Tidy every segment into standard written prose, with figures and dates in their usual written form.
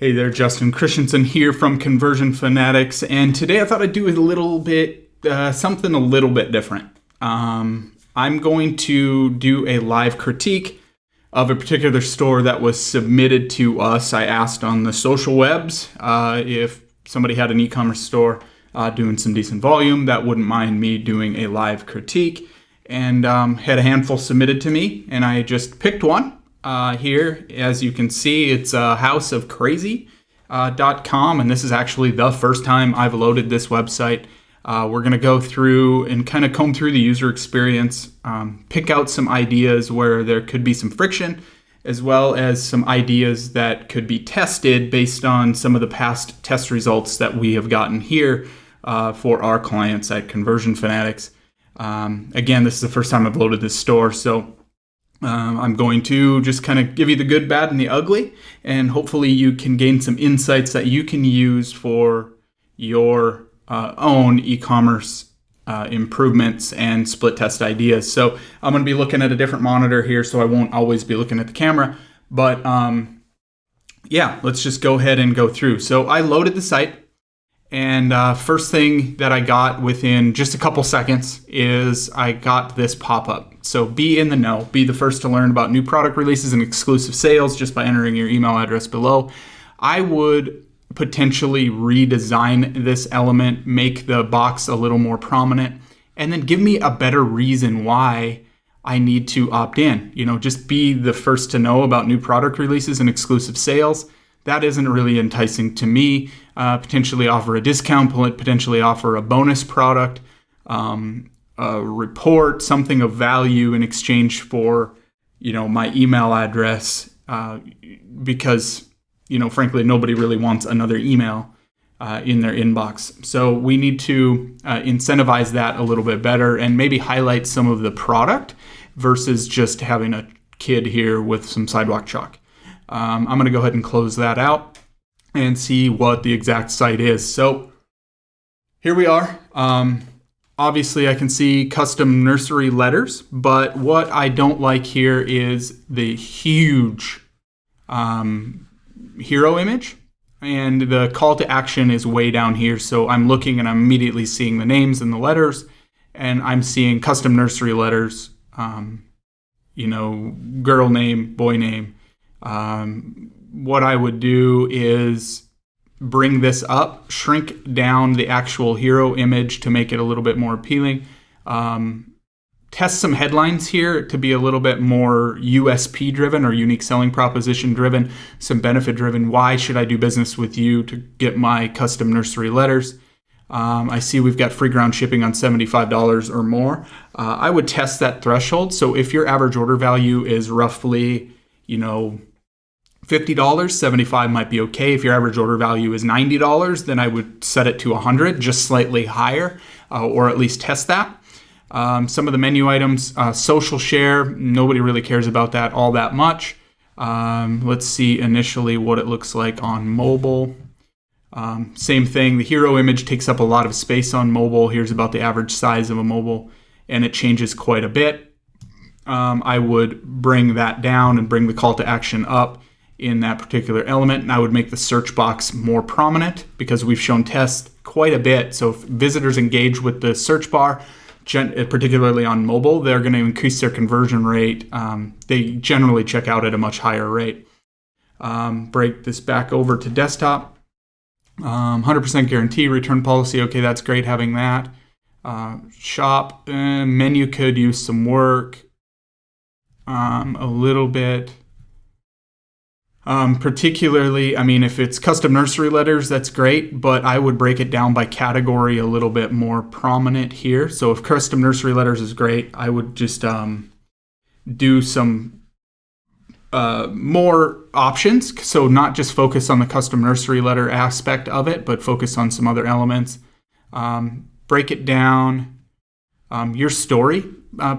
Hey there, Justin Christensen here from Conversion Fanatics, and today I thought I'd do a little bit, something a little bit different. I'm going to do a live critique of a particular store that was submitted to us. I asked on the social webs if somebody had an e-commerce store doing some decent volume that wouldn't mind me doing a live critique, and had a handful submitted to me, and I just picked one. Here, as you can see, it's houseofcrazy.com, and this is actually the first time I've loaded this website. We're going to go through and kind of comb through the user experience, pick out some ideas where there could be some friction, as well as some ideas that could be tested based on some of the past test results that we have gotten here for our clients at Conversion Fanatics. Again, this is the first time I've loaded this store, so I'm going to just kind of give you the good, bad, and the ugly, and hopefully you can gain some insights that you can use for your own e-commerce improvements and split test ideas. So I'm going to be looking at a different monitor here, so I won't always be looking at the camera. But yeah, let's just go ahead and go through. So I loaded the site, and first thing that I got within just a couple seconds is I got this pop-up. So be in the know, be the first to learn about new product releases and exclusive sales just by entering your email address below. I would potentially redesign this element, make the box a little more prominent, and then give me a better reason why I need to opt in. Just be the first to know about new product releases and exclusive sales. That isn't really enticing to me. Potentially offer a discount, potentially offer a bonus product, a report, something of value in exchange for, my email address, because, frankly, nobody really wants another email in their inbox. So we need to incentivize that a little bit better and maybe highlight some of the product versus just having a kid here with some sidewalk chalk. I'm going to go ahead and close that out and see what the exact site is. So here we are. Obviously, I can see custom nursery letters, but what I don't like here is the huge hero image, and the call to action is way down here. So I'm looking and I'm immediately seeing the names and the letters, and I'm seeing custom nursery letters, girl name, boy name. What I would do is bring this up, shrink down the actual hero image to make it a little bit more appealing. Test some headlines here to be a little bit more USP driven or unique selling proposition driven, some benefit driven. Why should I do business with you to get my custom nursery letters? I see we've got free ground shipping on $75 or more. I would test that threshold. So if your average order value is roughly, $50, $75 might be okay. If your average order value is $90, then I would set it to $100, just slightly higher, or at least test that. Some of the menu items, social share, nobody really cares about that all that much. Let's see initially what it looks like on mobile. Same thing, the hero image takes up a lot of space on mobile. Here's about the average size of a mobile, and it changes quite a bit. I would bring that down and bring the call to action up in that particular element, and I would make the search box more prominent because we've shown tests quite a bit. So if visitors engage with the search bar, particularly on mobile, they're going to increase their conversion rate. They generally check out at a much higher rate. Break this back over to desktop. 100% guarantee return policy. Okay, that's great having that. Shop menu could use some work. A little bit. Particularly, if it's custom nursery letters, that's great, but I would break it down by category a little bit more prominent here. So if custom nursery letters is great, I would just do some more options. So not just focus on the custom nursery letter aspect of it, but focus on some other elements. Break it down. Your story.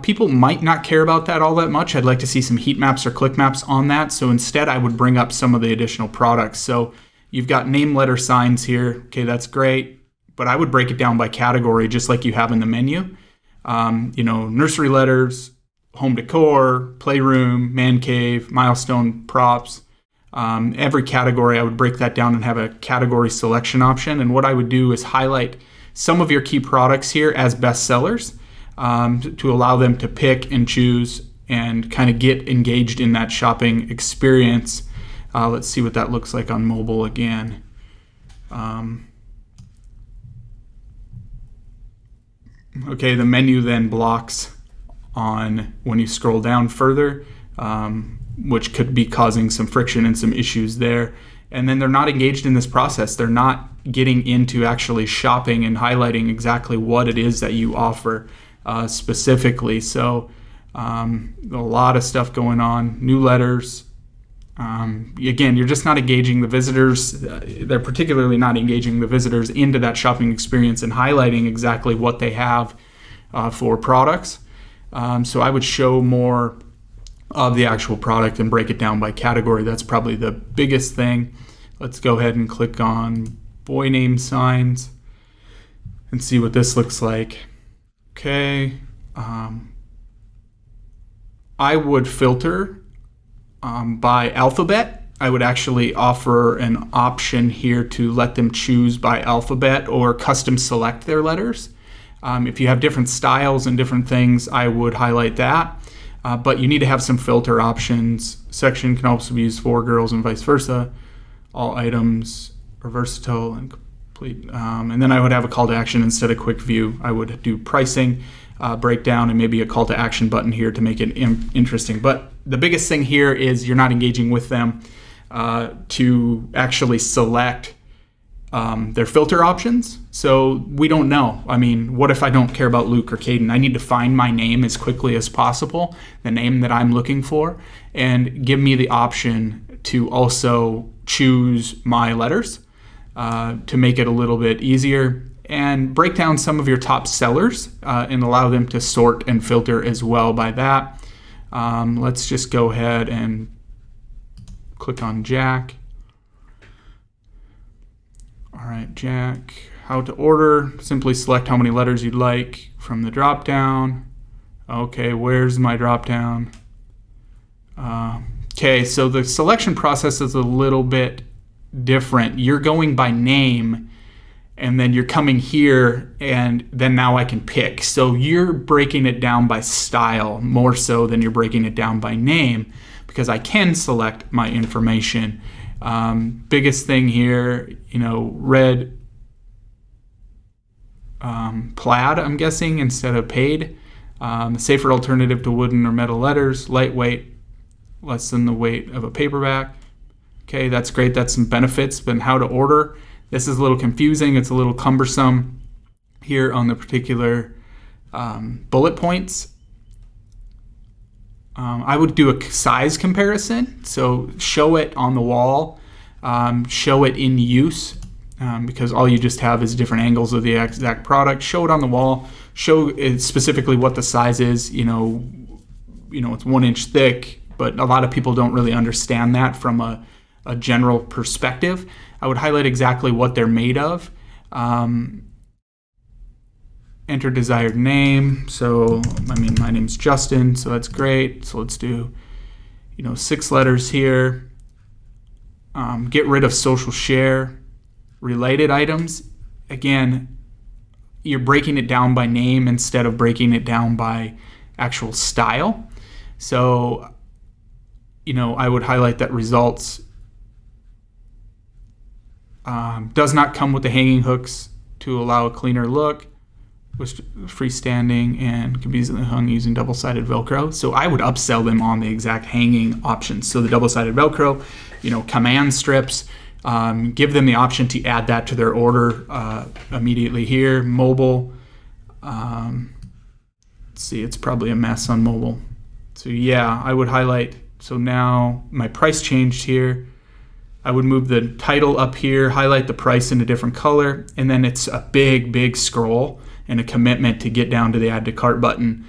People might not care about that all that much. I'd like to see some heat maps or click maps on that. So instead, I would bring up some of the additional products. So you've got name, letter, signs here. Okay, that's great. But I would break it down by category, just like you have in the menu. Nursery letters, home decor, playroom, man cave, milestone props, Every category, I would break that down and have a category selection option. And what I would do is highlight some of your key products here as best sellers to allow them to pick and choose and kind of get engaged in that shopping experience. Let's see what that looks like on mobile again. Okay, the menu then blocks on when you scroll down further, which could be causing some friction and some issues there. And then they're not engaged in this process. They're not getting into actually shopping and highlighting exactly what it is that you offer specifically. So a lot of stuff going on, new letters. Again, you're just not engaging the visitors. They're particularly not engaging the visitors into that shopping experience and highlighting exactly what they have for products. So I would show more of the actual product and break it down by category. That's probably the biggest thing. Let's go ahead and click on boy name signs and see what this looks like. Okay. I would filter by alphabet. I would actually offer an option here to let them choose by alphabet or custom select their letters. If you have different styles and different things, I would highlight that. But you need to have some filter options. Section can also be used for girls and vice versa. All items are versatile and complete. And then I would have a call to action instead of quick view. I would do pricing, breakdown, and maybe a call to action button here to make it interesting. But the biggest thing here is you're not engaging with them to actually select their filter options. So we don't know. I mean, what if I don't care about Luke or Caden? I need to find my name as quickly as possible, the name that I'm looking for, and give me the option to also choose my letters to make it a little bit easier, and break down some of your top sellers and allow them to sort and filter as well by that. Let's just go ahead and click on Jack. All right, Jack, how to order. Simply select how many letters you'd like from the drop down. Okay, where's my drop down? Okay, so the selection process is a little bit different. You're going by name, and then you're coming here, and then now I can pick. So you're breaking it down by style more so than you're breaking it down by name, because I can select my information. Biggest thing here, red plaid, I'm guessing, instead of paid. Safer alternative to wooden or metal letters, lightweight, less than the weight of a paperback. Okay, that's great. That's some benefits. But how to order, this is a little confusing. It's a little cumbersome here on the particular bullet points. I would do a size comparison. So show it on the wall, show it in use, because all you just have is different angles of the exact product. Show it on the wall, show it specifically what the size is. It's 1 inch thick, but a lot of people don't really understand that from a general perspective. I would highlight exactly what they're made of. Enter desired name. So, my name's Justin, so that's great. So let's do, 6 letters here. Get rid of social share. Related items. Again, you're breaking it down by name instead of breaking it down by actual style. So, I would highlight that results does not come with the hanging hooks to allow a cleaner look. Was freestanding and can be easily hung using double-sided Velcro. So I would upsell them on the exact hanging options. So the double-sided Velcro, command strips, give them the option to add that to their order immediately here. Mobile, let's see, it's probably a mess on mobile. So yeah, I would highlight. So now my price changed here. I would move the title up here, highlight the price in a different color, and then it's a big, big scroll and a commitment to get down to the add to cart button.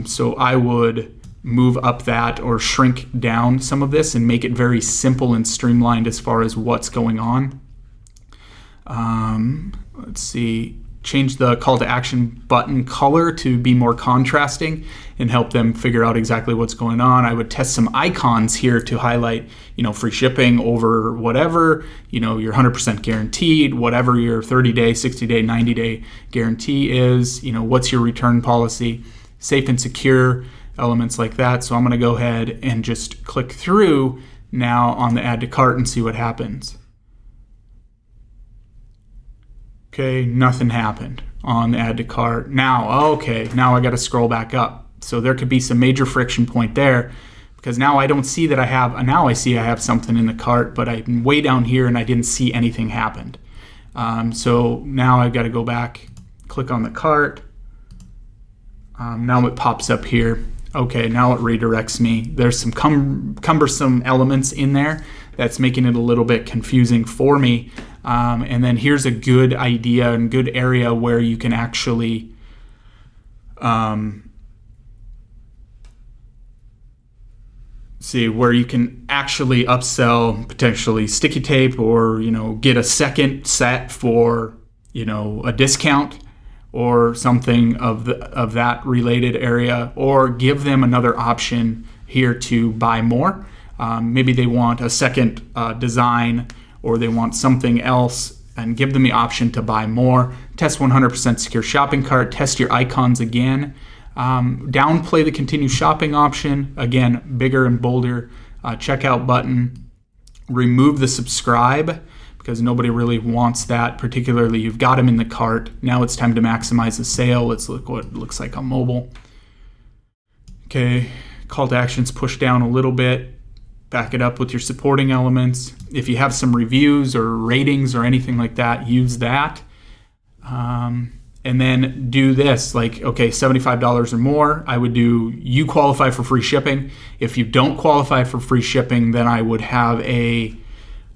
So I would move up that or shrink down some of this and make it very simple and streamlined as far as what's going on. Let's see, change the call to action button color to be more contrasting and help them figure out exactly what's going on. I would test some icons here to highlight, free shipping over whatever, your 100% guaranteed, whatever your 30-day, 60-day, 90-day guarantee is, what's your return policy, safe and secure, elements like that. So I'm going to go ahead and just click through now on the add to cart and see what happens. Okay, nothing happened on the add to cart. Now I got to scroll back up. So there could be some major friction point there, because now I don't see that I have, now I see I have something in the cart, but I'm way down here and I didn't see anything happened. So now I've got to go back, click on the cart. Now it pops up here. Okay, now it redirects me. There's some cumbersome elements in there that's making it a little bit confusing for me. And then here's a good idea and good area where you can actually upsell potentially sticky tape, or get a second set for a discount or something of that related area, or give them another option here to buy more. Maybe they want a second design, or they want something else, and give them the option to buy more. Test 100% secure shopping cart, test your icons again. Downplay the continue shopping option, again, bigger and bolder. Checkout button, remove the subscribe, because nobody really wants that, particularly you've got them in the cart. Now it's time to maximize the sale. Let's look what it looks like on mobile. Okay, call to actions push down a little bit. Back it up with your supporting elements. If you have some reviews or ratings or anything like that, use that. And then do this, like, okay, $75 or more, I would do, you qualify for free shipping. If you don't qualify for free shipping, then I would have a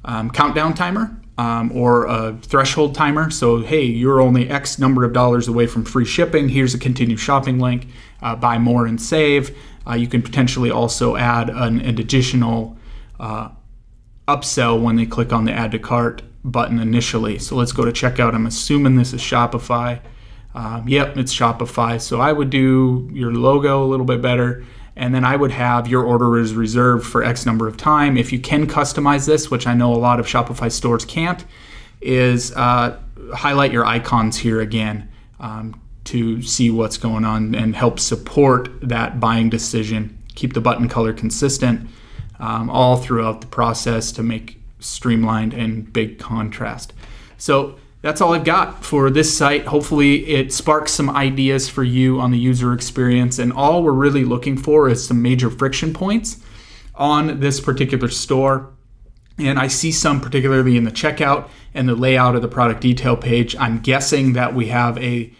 countdown timer or a threshold timer. So, hey, you're only X number of dollars away from free shipping. Here's a continue shopping link. Buy more and save. You can potentially also add an additional upsell when they click on the add to cart button initially. So let's go to checkout. I'm assuming this is Shopify. Yep, it's Shopify. So I would do your logo a little bit better. And then I would have your order is reserved for X number of time. If you can customize this, which I know a lot of Shopify stores can't, is highlight your icons here again to see what's going on and help support that buying decision. Keep the button color consistent all throughout the process to make streamlined and big contrast. So that's all I've got for this site. Hopefully it sparks some ideas for you on the user experience, and all we're really looking for is some major friction points on this particular store. And I see some particularly in the checkout and the layout of the product detail page. I'm guessing that we have a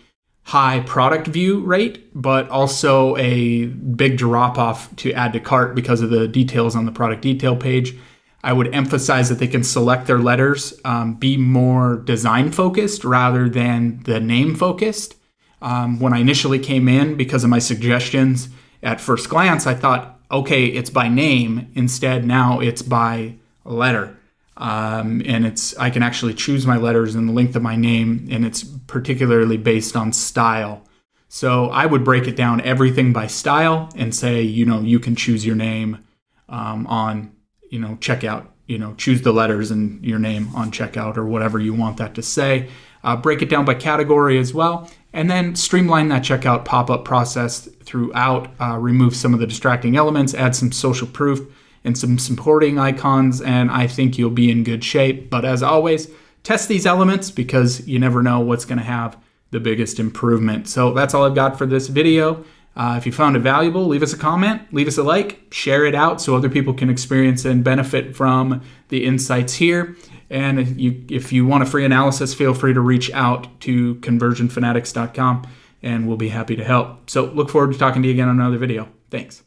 high product view rate, but also a big drop off to add to cart because of the details on the product detail page. I would emphasize that they can select their letters, be more design focused rather than the name focused. When I initially came in, because of my suggestions at first glance, I thought, okay, it's by name. Instead, now it's by letter. And I can actually choose my letters and the length of my name, and it's particularly based on style. So I would break it down everything by style and say, you can choose your name on checkout, choose the letters and your name on checkout or whatever you want that to say. Break it down by category as well, and then streamline that checkout pop-up process throughout. Remove some of the distracting elements, add some social proof and some supporting icons, and I think you'll be in good shape. But as always, test these elements because you never know what's going to have the biggest improvement. So that's all I've got for this video. If you found it valuable, leave us a comment, leave us a like, share it out so other people can experience and benefit from the insights here. And if you want a free analysis, feel free to reach out to conversionfanatics.com and we'll be happy to help. So look forward to talking to you again on another video. Thanks.